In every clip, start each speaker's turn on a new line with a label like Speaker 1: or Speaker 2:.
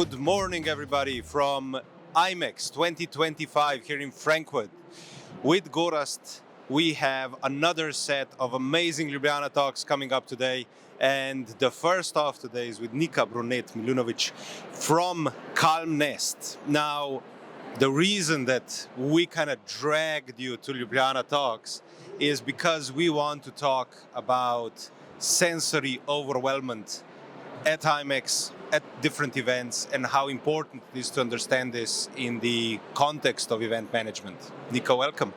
Speaker 1: Good morning, everybody, from IMEX 2025 here in Frankfurt. With Gorazd, we have another set of amazing Ljubljana Talks coming up today. And the first of today is with Nika Brunet from Calm Nest. Now, the reason that we kind of dragged you to Ljubljana Talks is because we want to talk about sensory overwhelmment at IMEX, at different events, and how important it is to understand this in the context of event management. Nika, welcome.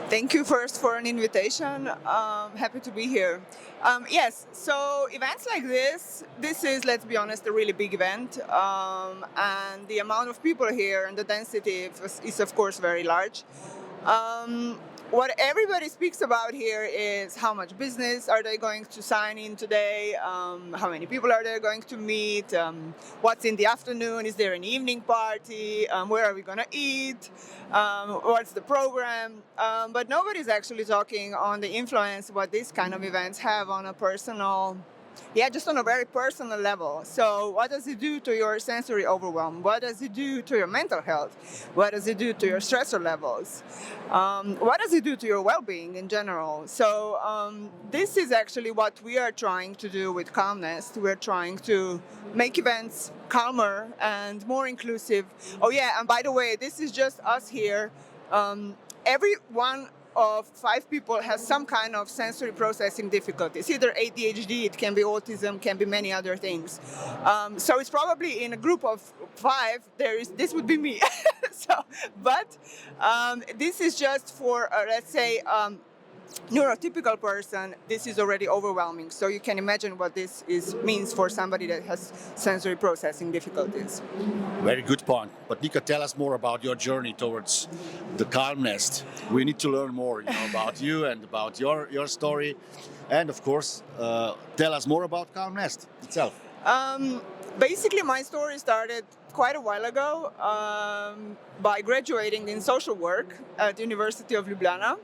Speaker 2: Thank you first for an invitation. Happy to be here. Yes, so events like this is, let's be honest, a really big event. And the amount of people here and the density is of course very large. What everybody speaks about here is how much business are they going to sign in today, how many people are they going to meet, what's in the afternoon, is there an evening party, where are we going to eat, what's the program, but nobody's actually talking on the influence what these kind of events have on a personal, just on a very personal level. So what does it do to your sensory overwhelm? What does it do to your mental health? What does it do to your stressor levels? What does it do to your well-being in general? So this is actually what we are trying to do with Calm Nest. We're trying to make events calmer and more inclusive. Oh yeah, and by the way, this is just us here. Every one of 5 people has some kind of sensory processing difficulties, either ADHD, it can be autism, can be many other things. So it's probably in a group of 5, this would be me. But this is just for, let's say, neurotypical person, this is already overwhelming. So you can imagine what this means for somebody that has sensory processing difficulties.
Speaker 3: Very good point. But Nika, tell us more about your journey towards the Calm Nest. We need to learn more, about you and about your story. And of course, tell us more about Calm Nest itself.
Speaker 2: Basically, my story started quite a while ago by graduating in social work at the University of Ljubljana.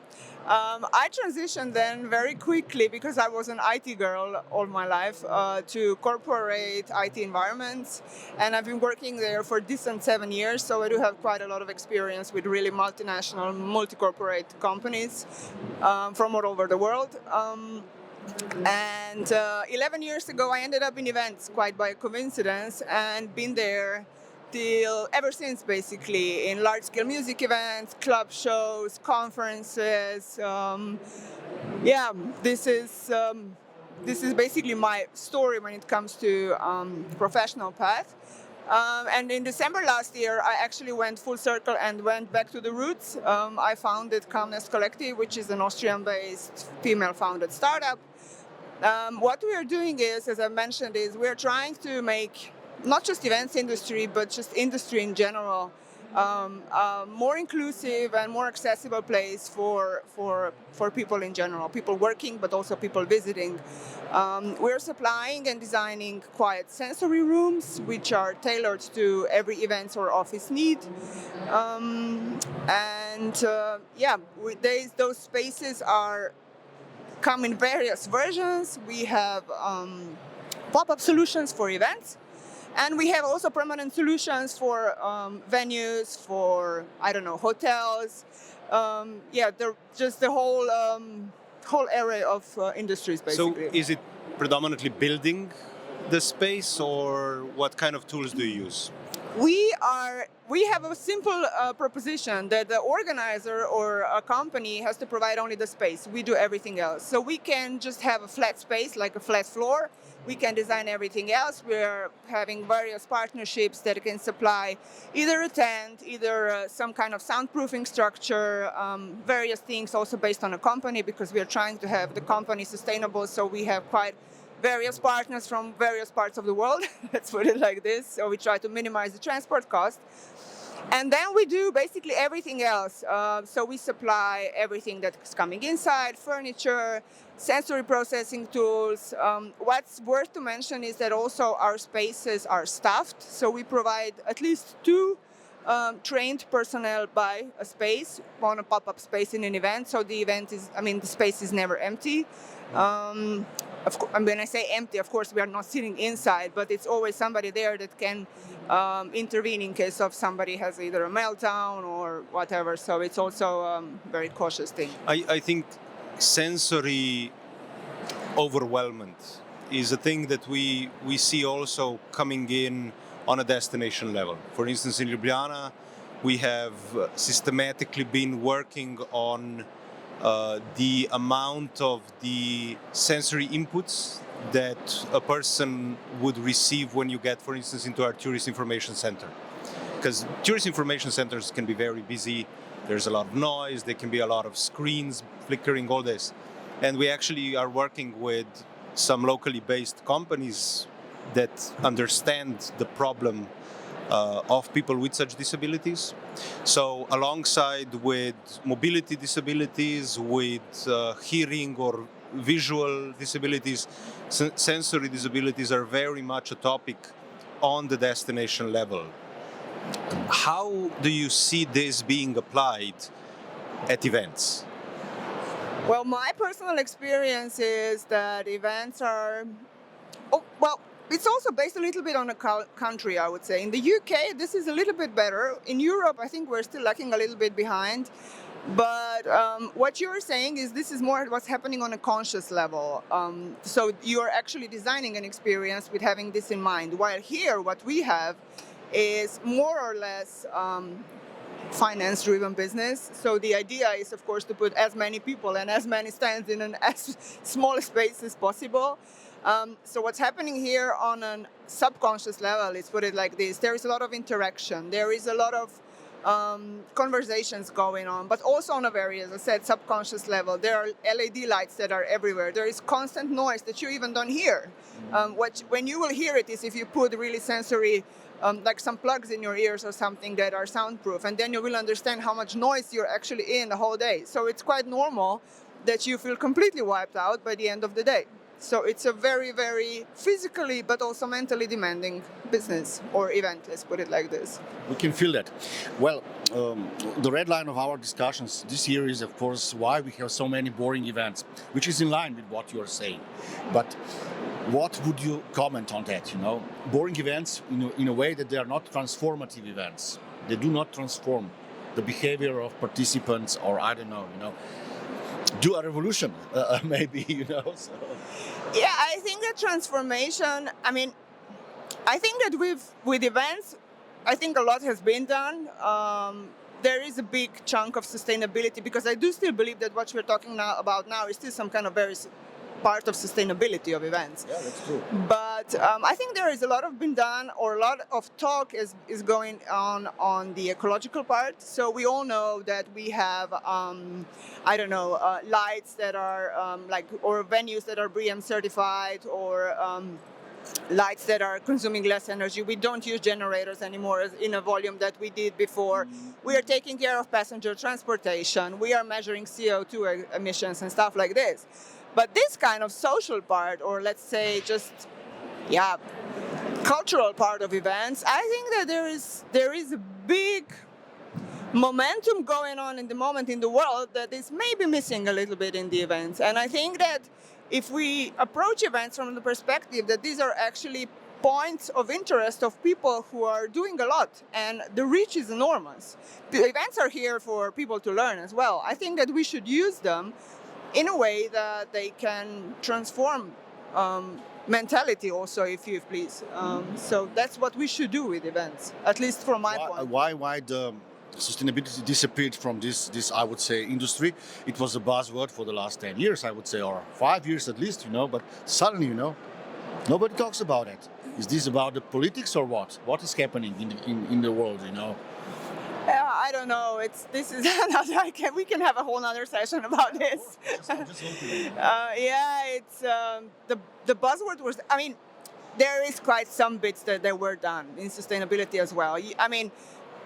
Speaker 2: I transitioned then very quickly, because I was an IT girl all my life, to corporate IT environments, and I've been working there for decent 7 years, so I do have quite a lot of experience with really multinational, multi-corporate companies from all over the world. And 11 years ago, I ended up in events quite by coincidence, and been there ever since, basically, in large-scale music events, club shows, conferences. This is basically my story when it comes to professional path. And in December last year, I actually went full circle and went back to the roots. I founded Calm Nest Collective, which is an Austrian-based, female-founded startup. What we are doing is, as I mentioned, we're trying to make not just events industry, but just industry in general, a more inclusive and more accessible place for people in general, people working, but also people visiting. We're supplying and designing quiet sensory rooms, which are tailored to every event or office need. Those spaces come in various versions. We have pop-up solutions for events. And we have also permanent solutions for venues, for, hotels. They're just the whole area of industries, basically.
Speaker 1: So is it predominantly building the space, or what kind of tools do you use?
Speaker 2: We have a simple proposition that the organizer or a company has to provide only the space. We do everything else. So we can just have a flat space, like a flat floor. We can design everything else. We're having various partnerships that can supply either a tent, either some kind of soundproofing structure, various things also based on a company, because we are trying to have the company sustainable. So we have quite various partners from various parts of the world. Let's put it like this. So we try to minimize the transport cost. And then we do basically everything else. So we supply everything that's coming inside, furniture, sensory processing tools. What's worth to mention is that also our spaces are staffed. So we provide at least 2 trained personnel buy a space on a pop-up space in an event. So the the space is never empty. And when I say empty, of course, we are not sitting inside, but it's always somebody there that can intervene in case of somebody has either a meltdown or whatever. So it's also a very cautious thing.
Speaker 1: I think sensory overwhelmment is a thing that we see also coming in on a destination level. For instance, in Ljubljana, we have systematically been working on the amount of the sensory inputs that a person would receive when you get, for instance, into our tourist information center. Because tourist information centers can be very busy, there's a lot of noise, there can be a lot of screens flickering, all this. And we actually are working with some locally based companies that understand the problem of people with such disabilities. So alongside with mobility disabilities, with hearing or visual disabilities, sensory disabilities are very much a topic on the destination level. How do you see this being applied at events?
Speaker 2: Well, my personal experience is that events are, it's also based a little bit on a country, I would say. In the UK, this is a little bit better. In Europe, I think we're still lagging a little bit behind. But what you're saying is this is more what's happening on a conscious level. So you're actually designing an experience with having this in mind. While here, what we have is more or less finance-driven business. So the idea is, of course, to put as many people and as many stands in an as small space as possible. So what's happening here on a subconscious level, let's put it like this, there is a lot of interaction. There is a lot of conversations going on, but also on a very, as I said, subconscious level. There are LED lights that are everywhere. There is constant noise that you even don't hear. When you will hear it is if you put really sensory, like some plugs in your ears or something that are soundproof, and then you will understand how much noise you're actually in the whole day. So it's quite normal that you feel completely wiped out by the end of the day. So it's a very, very physically but also mentally demanding business or event, let's put it like this.
Speaker 3: We can feel that. Well, the red line of our discussions this year is, of course, why we have so many boring events, which is in line with what you are saying. But what would you comment on that? Boring events in a way that they are not transformative events. They do not transform the behavior of participants, or I don't know, do a revolution, maybe, So.
Speaker 2: Yeah, I think that transformation, I think that with events, I think a lot has been done. There is a big chunk of sustainability, because I do still believe that what we're talking about now is still some kind of very part of sustainability of events.
Speaker 3: Yeah, that's true.
Speaker 2: But I think there is a lot of been done, or a lot of talk is going on the ecological part. So we all know that we have, lights that are or venues that are BREEAM certified, or lights that are consuming less energy. We don't use generators anymore in a volume that we did before. We are taking care of passenger transportation. We are measuring CO2 emissions and stuff like this. But this kind of social part, or let's say just, cultural part of events, I think that there is a big momentum going on in the moment in the world that is maybe missing a little bit in the events. And I think that if we approach events from the perspective that these are actually points of interest of people who are doing a lot, and the reach is enormous. The events are here for people to learn as well. I think that we should use them in a way that they can transform mentality also, if you please. So that's what we should do with events, at least from my point.
Speaker 3: Why the sustainability disappeared from this, I would say, industry? It was a buzzword for the last 10 years, I would say, or 5 years at least, but suddenly, nobody talks about it. Is this about the politics or what? What is happening in the world,
Speaker 2: I don't know. This is another. We can have a whole other session about this. It's the buzzword was. There is quite some bits that were done in sustainability as well.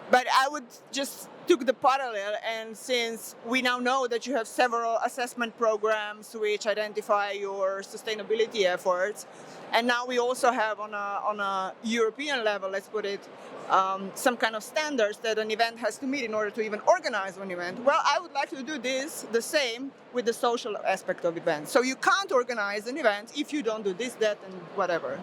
Speaker 2: But I would just took the parallel, and since we now know that you have several assessment programs which identify your sustainability efforts, and now we also have on a European level, let's put it, some kind of standards that an event has to meet in order to even organize an event. Well, I would like to do this the same with the social aspect of events. So you can't organize an event if you don't do this, that, and whatever.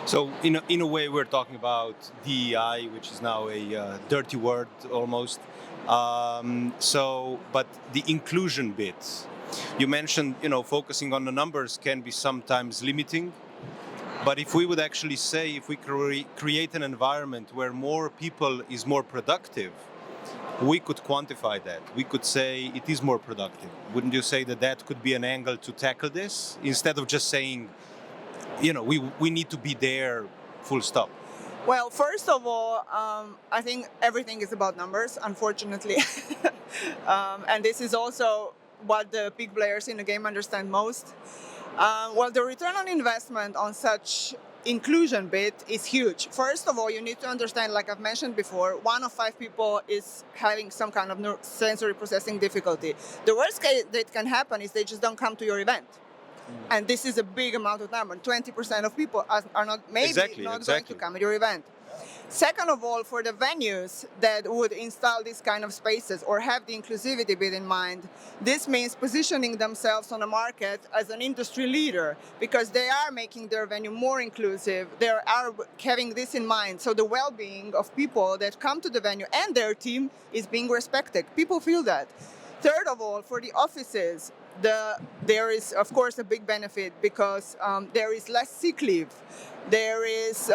Speaker 1: So in a way, we're talking about DEI, which is now a dirty word almost. But the inclusion bit, you mentioned, focusing on the numbers can be sometimes limiting. But if we would actually say, if we create an environment where more people is more productive, we could quantify that. We could say it is more productive. Wouldn't you say that could be an angle to tackle this, instead of just saying, we need to be there, full stop?
Speaker 2: Well, first of all, I think everything is about numbers, unfortunately. And this is also what the big players in the game understand most. Well, the return on investment on such inclusion bit is huge. First of all, you need to understand, like I've mentioned before, 1 of 5 people is having some kind of sensory processing difficulty. The worst case that can happen is they just don't come to your event. And this is a big amount of number. 20% of people are not going to come to your event. Second of all, for the venues that would install these kind of spaces or have the inclusivity bit in mind, this means positioning themselves on the market as an industry leader, because they are making their venue more inclusive. They are having this in mind. So the well-being of people that come to the venue and their team is being respected. People feel that. Third of all, for the offices, there is, of course, a big benefit, because there is less sick leave. There is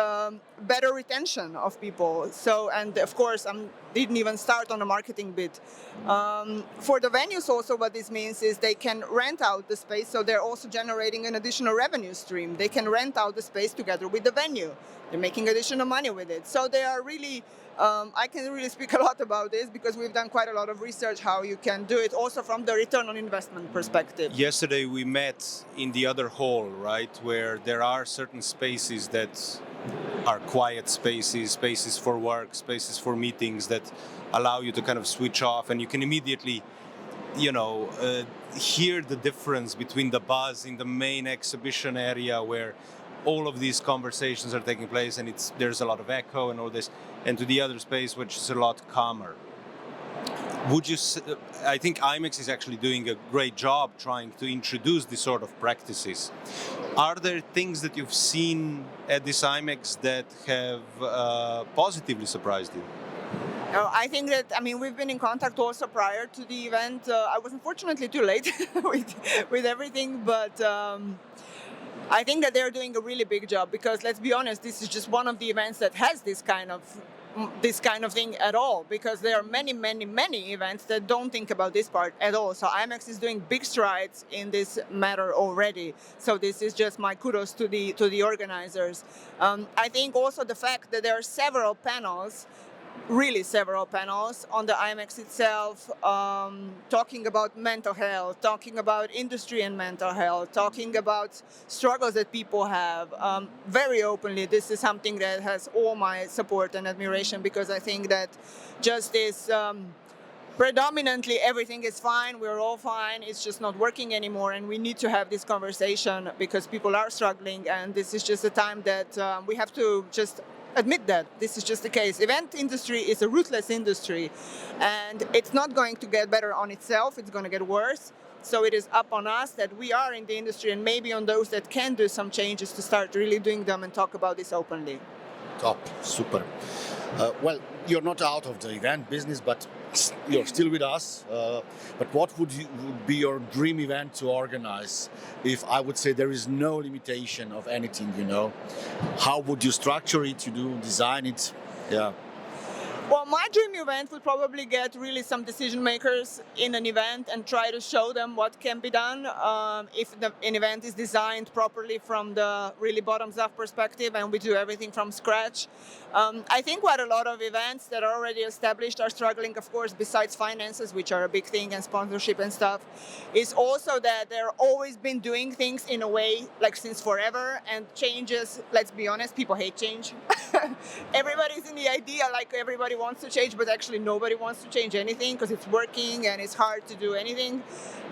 Speaker 2: better retention of people. So, and of course, I didn't even start on the marketing bit. For the venues also, what this means is they can rent out the space, so they're also generating an additional revenue stream. They can rent out the space together with the venue. They're making additional money with it. So they are really, I can really speak a lot about this, because we've done quite a lot of research how you can do it also from the return on investment perspective.
Speaker 1: Yesterday we met in the other hall, right, where there are certain spaces that are quiet spaces for work, spaces for meetings that allow you to kind of switch off, and you can immediately, hear the difference between the buzz in the main exhibition area where all of these conversations are taking place, and there's a lot of echo and all this, and to the other space which is a lot calmer. I think IMEX is actually doing a great job trying to introduce this sort of practices. Are there things that you've seen at this IMEX that have positively surprised you?
Speaker 2: I think that, we've been in contact also prior to the event. I was unfortunately too late with everything, but I think that they're doing a really big job, because let's be honest, this is just one of the events that has this kind of thing at all, because there are many events that don't think about this part at all. So IMEX is doing big strides in this matter already. So this is just my kudos to the organizers. I think also the fact that there are several panels on the IMEX itself, talking about mental health, talking about industry and mental health, talking about struggles that people have, very openly. This is something that has all my support and admiration, because I think that just this predominantly everything is fine, we're all fine, it's just not working anymore, and we need to have this conversation because people are struggling, and this is just a time that we have to just admit that this is just the case. Event industry is a ruthless industry, and it's not going to get better on itself, it's going to get worse. So it is up on us that we are in the industry, and maybe on those that can do some changes, to start really doing them and talk about this openly.
Speaker 3: Top, super. Well, you're not out of the event business, but you're still with us. But what would be your dream event to organize? If I would say there is no limitation of anything, how would you structure it? Design it? Yeah.
Speaker 2: Well, my dream event would probably get really some decision makers in an event and try to show them what can be done if an event is designed properly from the really bottoms-up perspective, and we do everything from scratch. I think what a lot of events that are already established are struggling, of course, besides finances, which are a big thing, and sponsorship and stuff, is also that they're always been doing things in a way like since forever, and changes, let's be honest, people hate change. Everybody's in the idea like everybody wants to change, but actually nobody wants to change anything because it's working and it's hard to do anything.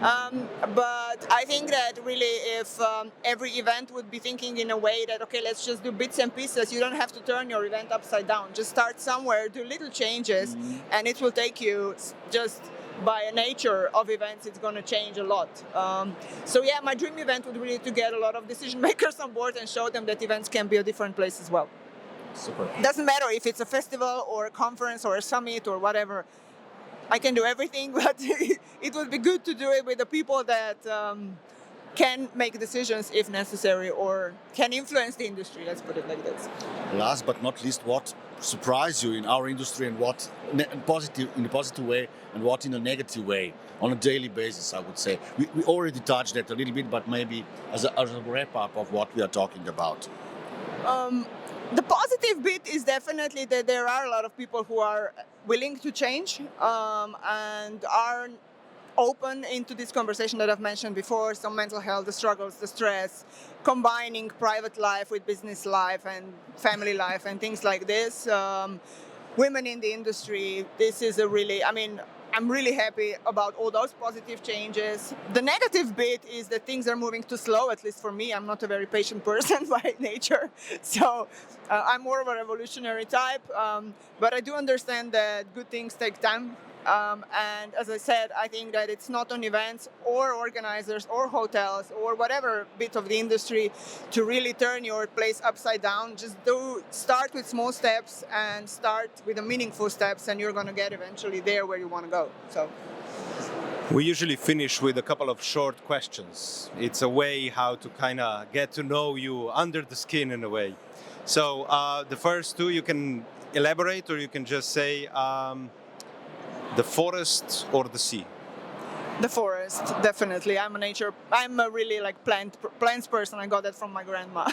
Speaker 2: But I think that really if every event would be thinking in a way that, okay, let's just do bits and pieces, you don't have to turn your event upside down. Just start somewhere, do little changes, and it will take you just by a nature of events, it's going to change a lot. So yeah, my dream event would really to get a lot of decision makers on board and show them that events can be a different place as well.
Speaker 3: Super.
Speaker 2: Doesn't matter if it's a festival or a conference or a summit or whatever. I can do everything, but it would be good to do it with the people that can make decisions if necessary or can influence the industry, let's put it like this.
Speaker 3: Last but not least, what surprised you in our industry and what in a positive way and what in a negative way on a daily basis, I would say. We already touched that a little bit, but maybe as a wrap-up of what we are talking about.
Speaker 2: The positive bit is definitely that there are a lot of people who are willing to change and are open into this conversation that I've mentioned before, some mental health, the struggles, the stress, combining private life with business life and family life and things like this. Women in the industry, this is a really, I'm really happy about all those positive changes. The negative bit is that things are moving too slow, at least for me. I'm not a very patient person by nature. So I'm more of a revolutionary type. But I do understand that good things take time. And as I said, I think that it's not on events or organizers or hotels or whatever bit of the industry to really turn your place upside down. Just start with small steps and start with the meaningful steps, and you're going to get eventually there where you want to go. So
Speaker 1: we usually finish with a couple of short questions. It's a way how to kind of get to know you under the skin in a way. So the first two, you can elaborate or you can just say the forest or the sea?
Speaker 2: The forest, definitely. I'm a really plants person. I got that from my grandma.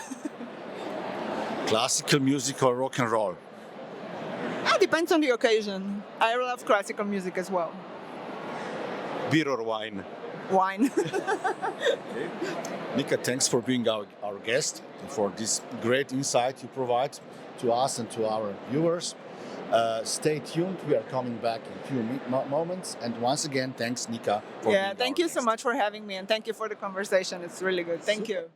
Speaker 3: Classical music or rock and roll?
Speaker 2: It depends on the occasion. I love classical music as well.
Speaker 1: Beer or wine?
Speaker 2: Wine.
Speaker 3: Okay. Nika, thanks for being our guest and for this great insight you provide to us and to our viewers. Stay tuned. We are coming back in a few moments. And once again, thanks, Nika.
Speaker 2: Thank you so much for having me, and thank you for the conversation. It's really good. Thank you.